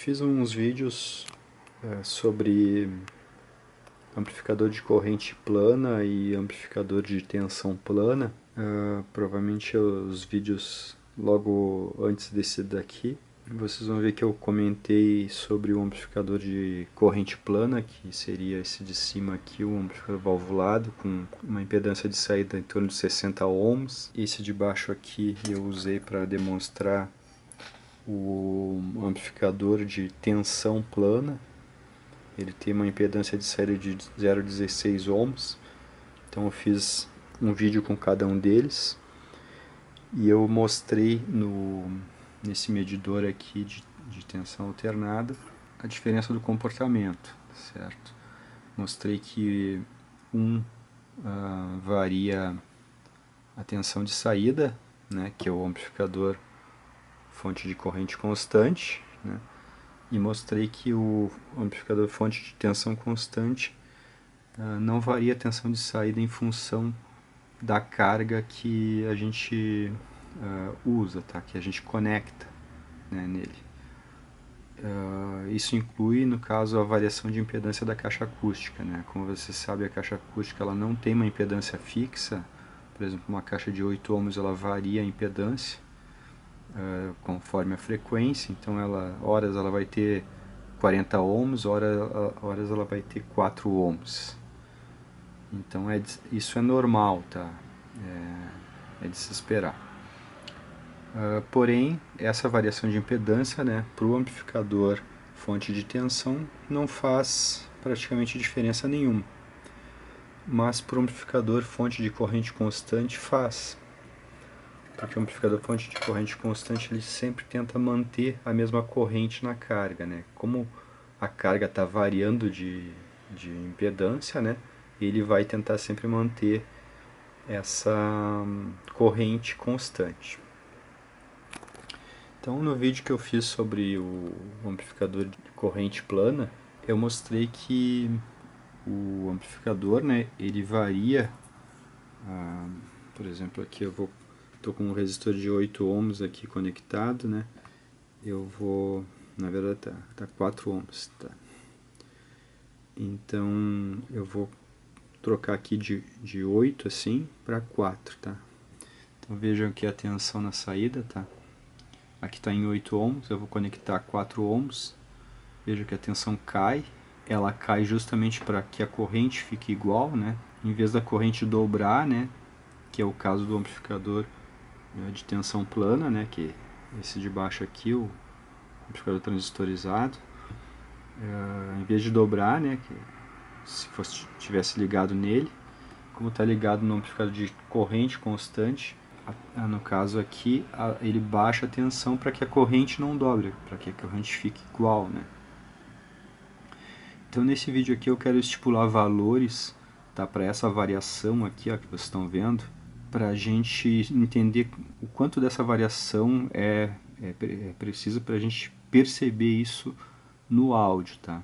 Fiz uns vídeos sobre amplificador de corrente plana e amplificador de tensão plana. Provavelmente os vídeos logo antes desse daqui. Vocês vão ver que eu comentei sobre o amplificador de corrente plana, que seria esse de cima aqui, o amplificador valvulado, com uma impedância de saída em torno de 60 ohms. Esse de baixo aqui eu usei para demonstrar o amplificador de tensão plana. Ele tem uma impedância de saída de 0,16 ohms. Então eu fiz um vídeo com cada um deles e eu mostrei nesse medidor aqui de tensão alternada a diferença do comportamento, certo? Mostrei que varia a tensão de saída, né, que é o amplificador fonte de corrente constante, né, e mostrei que o amplificador fonte de tensão constante não varia a tensão de saída em função da carga que a gente usa, tá? Que a gente conecta, né, nele. Isso inclui, no caso, a variação de impedância da caixa acústica, né? Como você sabe, a caixa acústica ela não tem uma impedância fixa. Por exemplo, uma caixa de 8 ohms ela varia a impedância conforme a frequência. Então, horas ela vai ter 40 ohms, horas ela vai ter 4 ohms. Então isso é normal, tá? É de se esperar. Porém, essa variação de impedância, né, para o amplificador fonte de tensão não faz praticamente diferença nenhuma. Mas para o amplificador fonte de corrente constante faz. Porque o amplificador fonte de corrente constante ele sempre tenta manter a mesma corrente na carga, né? Como a carga está variando de impedância, né? Ele vai tentar sempre manter essa corrente constante. Então, no vídeo que eu fiz sobre o amplificador de corrente plana, eu mostrei que o amplificador, né, ele varia. Por exemplo, aqui eu estou com um resistor de 8 ohms aqui conectado, né? Na verdade tá 4 ohms, tá? Então eu vou trocar aqui de 8 assim para 4, tá? Então vejam aqui a tensão na saída, tá? Aqui está em 8 ohms, eu vou conectar 4 ohms. Veja que a tensão cai, ela cai justamente para que a corrente fique igual, né? Em vez da corrente dobrar, né? Que é o caso do amplificador de tensão plana, né? Que é esse de baixo aqui, o amplificador transistorizado. Em vez de dobrar, né? Que se tivesse ligado nele, como está ligado no amplificador de corrente constante, no caso aqui, ele baixa a tensão para que a corrente não dobre, para que a corrente fique igual, né? Então nesse vídeo aqui eu quero estipular valores, tá, para essa variação aqui, ó, que vocês estão vendo, para a gente entender o quanto dessa variação é preciso para a gente perceber isso no áudio, tá?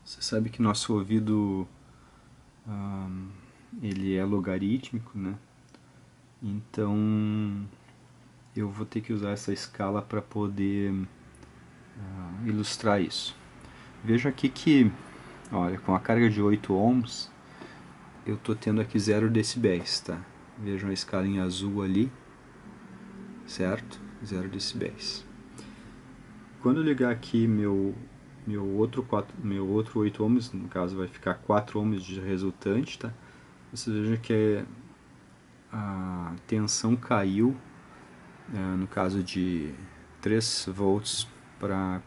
Você sabe que nosso ouvido ele é logarítmico, né? Então eu vou ter que usar essa escala para poder ilustrar isso. Veja aqui que, olha, com a carga de 8 ohms, eu estou tendo aqui 0 decibéis, tá? Vejam a escala em azul ali, certo? 0 decibéis. Quando eu ligar aqui meu outro 8 ohms, no caso vai ficar 4 ohms de resultante, tá? Vocês vejam que a tensão caiu, no caso de 3 volts para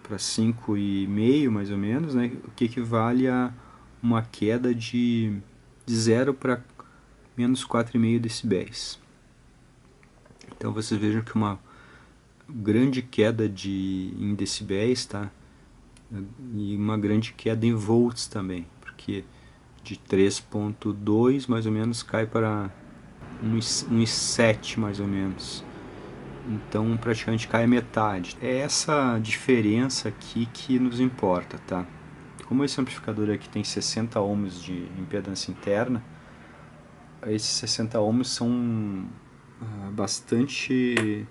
5,5 mais ou menos, né? O que equivale a uma queda de 0 para menos 4,5 decibéis. Então vocês vejam que uma grande queda em decibéis, tá? E uma grande queda em volts também, porque de 3,2 mais ou menos cai para 1,7 mais ou menos. Então praticamente cai a metade. É essa diferença aqui que nos importa, tá? Como esse amplificador aqui tem 60 ohms de impedância interna, esses 60 ohms são bastante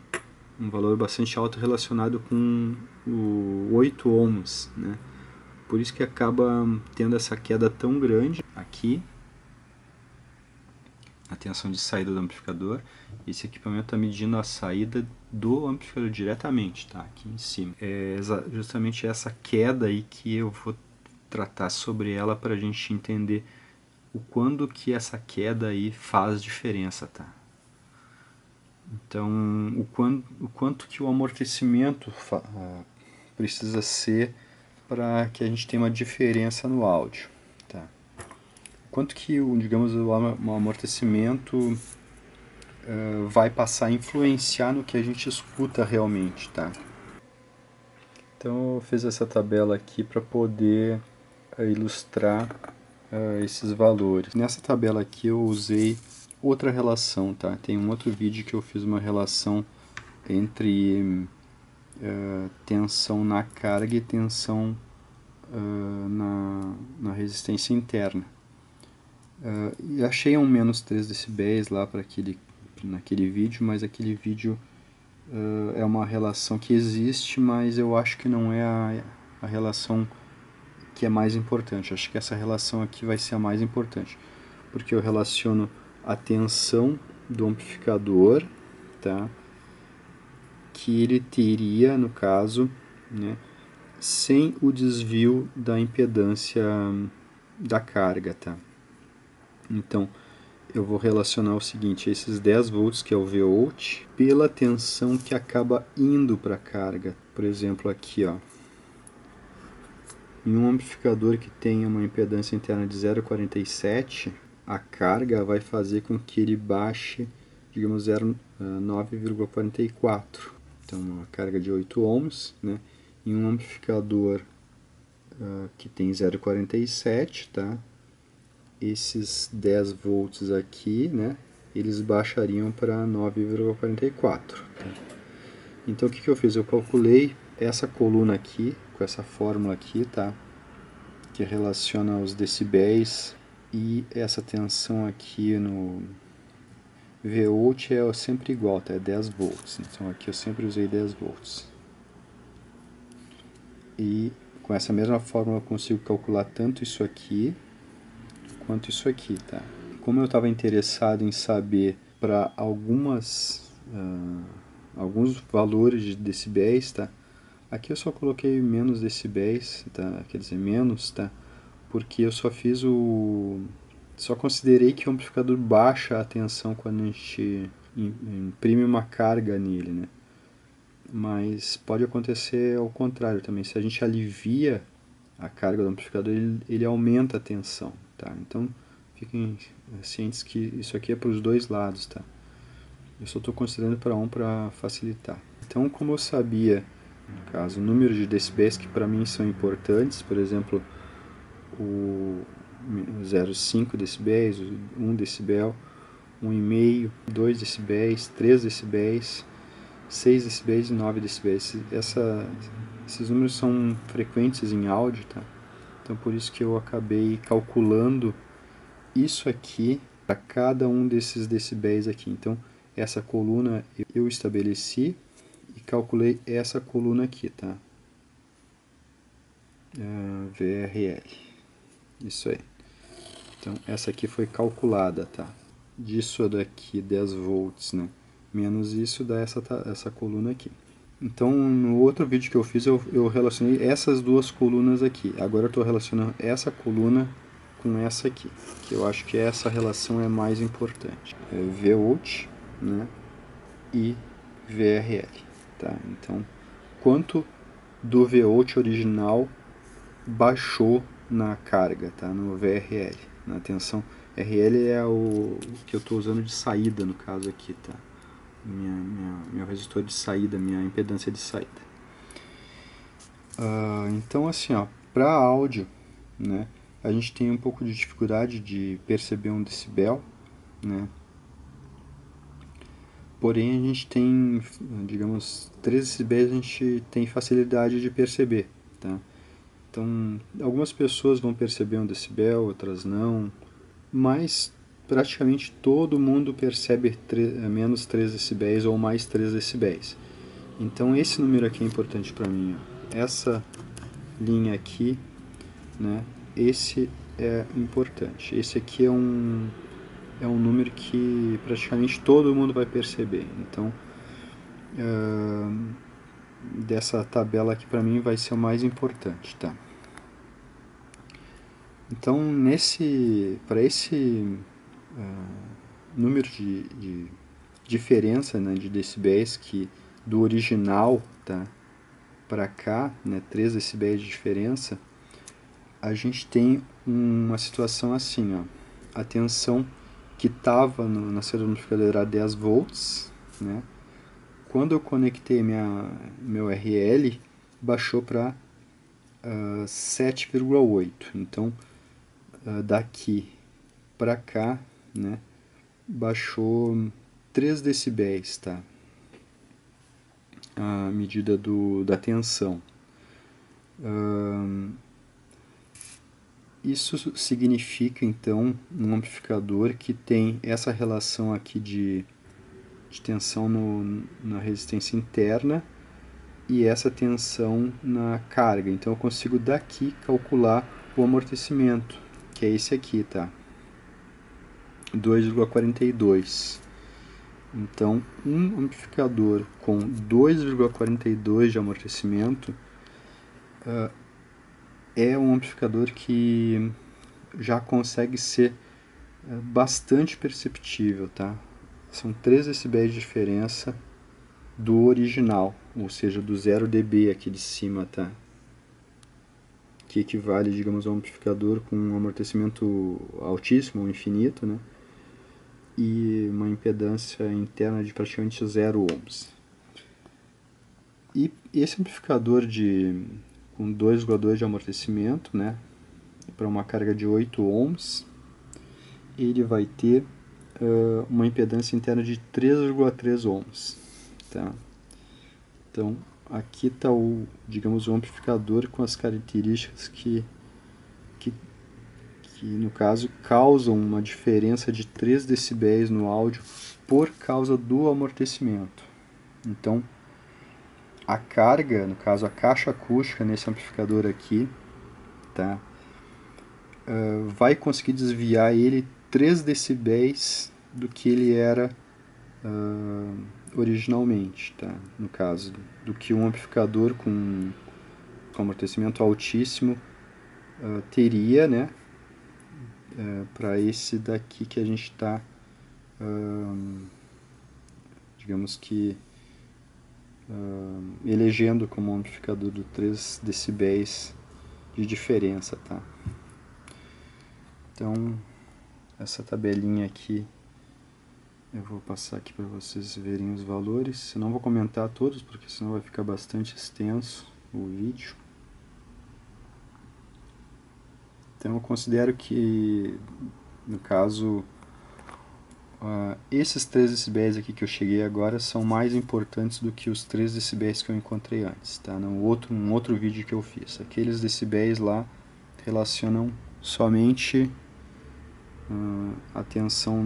um valor bastante alto relacionado com o 8 ohms, né? Por isso que acaba tendo essa queda tão grande aqui, a tensão de saída do amplificador. Esse equipamento está medindo a saída do amplificador diretamente, tá? Aqui em cima. É justamente essa queda aí que eu vou tratar sobre ela para a gente entender o quando que essa queda aí faz diferença, tá? Então, o quanto que o amortecimento precisa ser para que a gente tenha uma diferença no áudio, tá? Quanto que, digamos, o amortecimento vai passar a influenciar no que a gente escuta realmente, tá? Então eu fiz essa tabela aqui para poder ilustrar esses valores. Nessa tabela aqui eu usei outra relação, tá? Tem um outro vídeo que eu fiz uma relação entre tensão na carga e tensão na resistência interna. E achei um menos 3 decibéis lá para naquele vídeo, mas aquele vídeo é uma relação que existe, mas eu acho que não é a relação que é mais importante. Acho que essa relação aqui vai ser a mais importante, porque eu relaciono a tensão do amplificador, tá? Que ele teria, no caso, né, sem o desvio da impedância da carga, tá? Então, eu vou relacionar o seguinte, esses 10 volts, que é o Vout, pela tensão que acaba indo para a carga. Por exemplo, aqui, ó, em um amplificador que tenha uma impedância interna de 0,47, a carga vai fazer com que ele baixe, digamos, 9,44. Então, uma carga de 8 ohms, né? Em um amplificador que tem 0,47, tá? Esses 10 volts aqui, né? Eles baixariam para 9,44. Tá? Então, o que eu fiz? Eu calculei essa coluna aqui, com essa fórmula aqui, tá? Que relaciona os decibéis e essa tensão aqui no Vout é sempre igual, tá? É 10 volts. Então aqui eu sempre usei 10 volts. E com essa mesma fórmula eu consigo calcular tanto isso aqui quanto isso aqui, tá? Como eu estava interessado em saber para alguns valores de decibéis, tá? Aqui eu só coloquei menos decibéis, tá? Quer dizer, menos, tá? Porque eu só considerei que o amplificador baixa a tensão quando a gente imprime uma carga nele, né? Mas pode acontecer ao contrário também. Se a gente alivia a carga do amplificador, ele aumenta a tensão, tá? Então fiquem cientes que isso aqui é para os dois lados, tá? Eu só estou considerando para um para facilitar. Então, como eu sabia, no caso, o número de decibéis que para mim são importantes, por exemplo, o 0,5 decibéis, 1 decibel, 1,5, 2 decibéis, 3 decibéis, 6 decibéis e 9 decibéis. Esses números são frequentes em áudio, tá? Então por isso que eu acabei calculando isso aqui para cada um desses decibéis aqui. Então essa coluna eu estabeleci e calculei essa coluna aqui, tá? VRL. Isso aí. Então essa aqui foi calculada, tá? Disso daqui 10 volts, né? Menos isso dá essa coluna aqui. Então no outro vídeo que eu fiz eu relacionei essas duas colunas aqui. Agora eu estou relacionando essa coluna com essa aqui, que eu acho que essa relação é mais importante. É Vout, né? E VRL, tá? Então quanto do Vout original baixou na carga, tá? No VRL, na tensão. RL é o que eu estou usando de saída no caso aqui, tá? Meu resistor de saída, minha impedância de saída. Então assim, ó, para áudio, né, a gente tem um pouco de dificuldade de perceber um decibel, né? Porém a gente tem, digamos, 3 decibéis a gente tem facilidade de perceber, tá? Então algumas pessoas vão perceber um decibel, outras não, mas praticamente todo mundo percebe menos 3 decibéis ou mais 3 decibéis. Então esse número aqui é importante para mim, ó. Essa linha aqui, né? Esse é importante. Esse aqui é um número que praticamente todo mundo vai perceber. Então, dessa tabela aqui para mim vai ser o mais importante, tá? Então, para esse número de diferença, né, de decibéis que do original, tá, para cá, né, 3 decibéis de diferença, a gente tem uma situação assim, ó. A tensão que estava na saída do amplificador era 10 volts, né? Quando eu conectei meu RL, baixou para 7,8. Então, daqui para cá, né, baixou 3 decibéis, tá? A medida da tensão. Isso significa, então, um amplificador que tem essa relação aqui de tensão na resistência interna e essa tensão na carga. Então eu consigo daqui calcular o amortecimento, que é esse aqui, tá? 2,42. Então, um amplificador com 2,42 de amortecimento é um amplificador que já consegue ser bastante perceptível, tá? São 3 decibéis de diferença do original, ou seja, do 0 dB aqui de cima, tá? Que equivale, digamos, a um amplificador com um amortecimento altíssimo, ou infinito, né? E uma impedância interna de praticamente 0 ohms. E esse amplificador com 2,2 de amortecimento, né, para uma carga de 8 ohms, ele vai ter uma impedância interna de 3,3 ohms. Tá? Então, aqui está digamos, o amplificador com as características que no caso causam uma diferença de 3 decibéis no áudio por causa do amortecimento. Então, a carga, no caso a caixa acústica nesse amplificador aqui, tá, vai conseguir desviar ele 3 decibéis do que ele era originalmente, tá? No caso, do que um amplificador com amortecimento altíssimo teria, né? Para esse daqui que a gente está, digamos que, elegendo como um amplificador de 3 decibéis de diferença, tá? Então, essa tabelinha aqui eu vou passar aqui para vocês verem os valores. Eu não vou comentar todos, porque senão vai ficar bastante extenso o vídeo. Então eu considero que, no caso, esses 3 decibéis aqui que eu cheguei agora são mais importantes do que os 3 decibéis que eu encontrei antes, tá? Um outro vídeo que eu fiz. Aqueles decibéis lá relacionam somente a tensão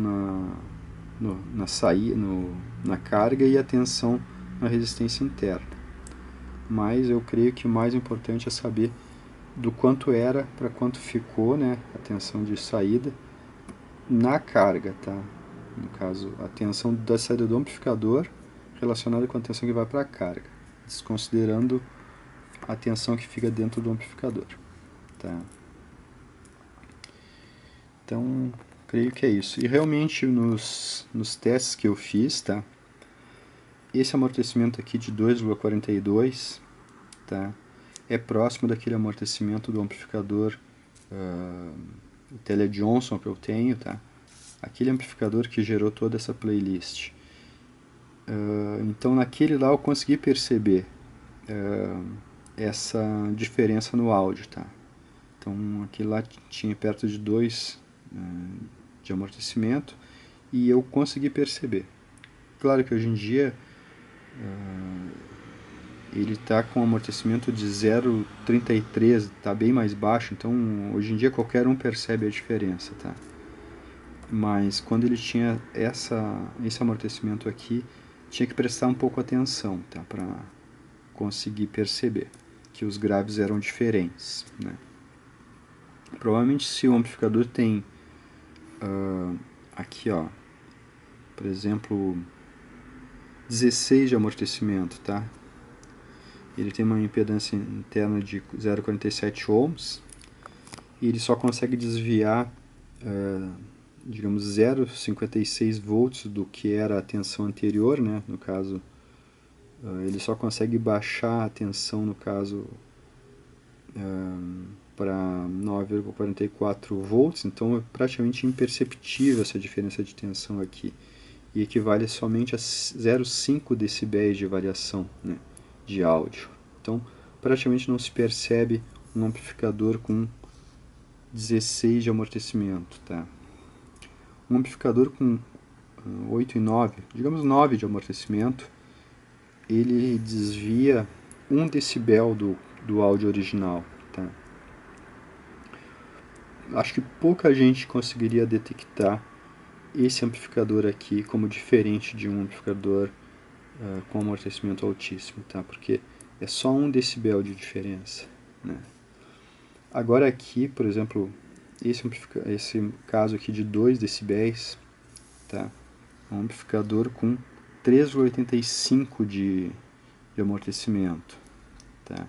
na saída, na carga e a tensão na resistência interna. Mas eu creio que o mais importante é saber do quanto era para quanto ficou, né, a tensão de saída na carga, tá? No caso, a tensão da saída do amplificador relacionada com a tensão que vai para a carga, desconsiderando a tensão que fica dentro do amplificador, tá? Então, creio que é isso. E realmente nos testes que eu fiz, tá? Esse amortecimento aqui de 2,42, tá? É próximo daquele amortecimento do amplificador Tele Johnson que eu tenho, tá? Aquele amplificador que gerou toda essa playlist. Então naquele lá eu consegui perceber essa diferença no áudio, tá? Então aquele lá tinha perto de 2 de amortecimento e eu consegui perceber. Claro que hoje em dia ele está com um amortecimento de 0,33, está bem mais baixo, então hoje em dia qualquer um percebe a diferença, tá? Mas quando ele tinha esse amortecimento aqui, tinha que prestar um pouco atenção, tá? Para conseguir perceber que os graves eram diferentes, né? Provavelmente se o amplificador tem aqui, ó, por exemplo, 16 de amortecimento, tá? Ele tem uma impedância interna de 0,47 ohms e ele só consegue desviar, digamos, 0,56 volts do que era a tensão anterior, né? No caso, ele só consegue baixar a tensão, no caso, para 9,44 volts, então é praticamente imperceptível essa diferença de tensão aqui, e equivale somente a 0,5 decibéis de variação, né, de áudio. Então praticamente não se percebe um amplificador com 16 de amortecimento, tá? Um amplificador com 8 e 9, digamos 9 de amortecimento, ele desvia 1 decibel do áudio original, tá? Acho que pouca gente conseguiria detectar esse amplificador aqui como diferente de um amplificador com amortecimento altíssimo, tá? Porque é só 1 decibel de diferença, né? Agora aqui, por exemplo, esse caso aqui de 2 decibéis, tá? É um amplificador com 3,85 de amortecimento, tá?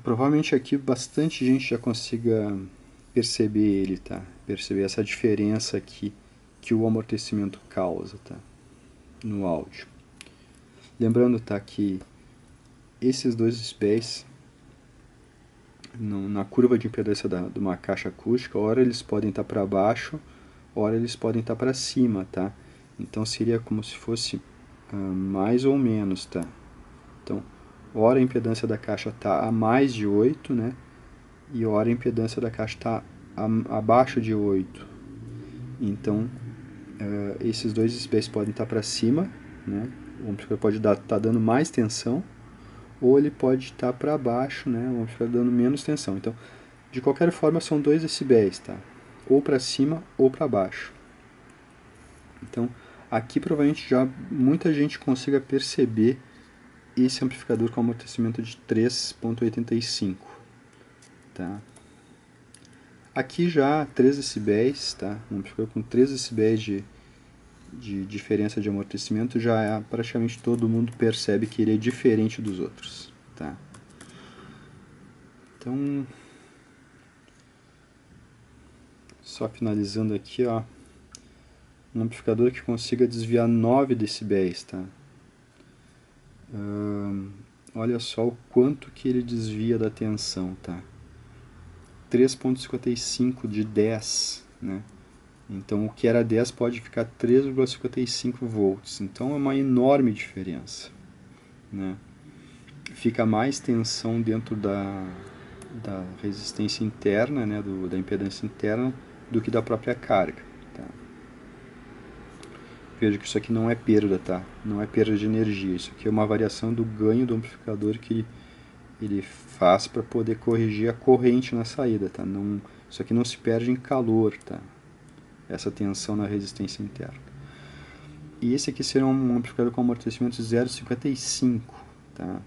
Provavelmente aqui bastante gente já consiga perceber ele, tá? Perceber essa diferença aqui que o amortecimento causa, tá? No áudio. Lembrando, tá, que esses 2 decibéis na curva de impedância de uma caixa acústica, ora eles podem estar para baixo, ora eles podem estar para cima, tá? Então seria como se fosse mais ou menos, tá? Então, ora a impedância da caixa está a mais de 8, né? E ora a impedância da caixa está abaixo de 8. Então, esses 2 decibéis podem estar para cima, né? O amplificador pode estar dando mais tensão, ou ele pode estar para baixo, né? O amplificador dando menos tensão. Então, de qualquer forma, são 2 decibéis, tá? Ou para cima ou para baixo. Então, aqui provavelmente já muita gente consiga perceber esse amplificador com amortecimento de 3,85, tá? Aqui já 3 decibéis, tá? Um amplificador com 3 decibéis de diferença de amortecimento já praticamente todo mundo percebe que ele é diferente dos outros, tá? Então, só finalizando aqui, ó, um amplificador que consiga desviar 9 decibéis, tá? Olha só o quanto que ele desvia da tensão, tá? 3,55 de 10, né? Então o que era 10 pode ficar 3,55 volts. Então é uma enorme diferença, né? Fica mais tensão dentro da resistência interna, né? Da impedância interna, do que da própria carga, tá? Veja que isso aqui não é perda, tá? Não é perda de energia. Isso aqui é uma variação do ganho do amplificador que ele faz para poder corrigir a corrente na saída, tá? Não, isso aqui não se perde em calor, tá? Essa tensão na resistência interna. E esse aqui será um amplificador com amortecimento de 0,55, tá?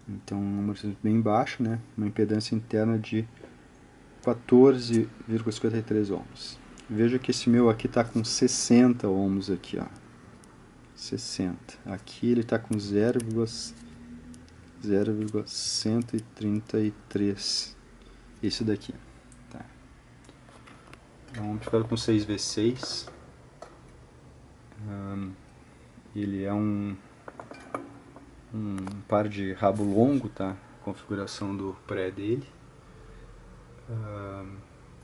Então um amortecimento bem baixo, né? Uma impedância interna de 14,53 ohms. Veja que esse meu aqui está com 60 ohms aqui, ó. 60. Aqui ele está com 0,133. Esse daqui. Tá. É um amplificador com 6V6. Ele é um par de rabo longo, tá? Configuração do pré dele.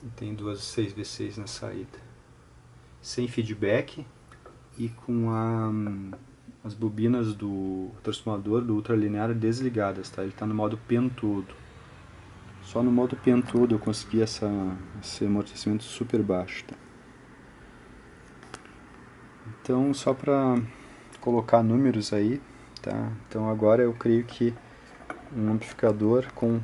E tem duas 6V6 na saída. Sem feedback e com as bobinas do transformador do ultralinear desligadas, tá? Ele está no modo pentudo. Só no modo pentudo eu consegui esse amortecimento super baixo, tá? Então, só para colocar números aí, tá? Então agora eu creio que um amplificador com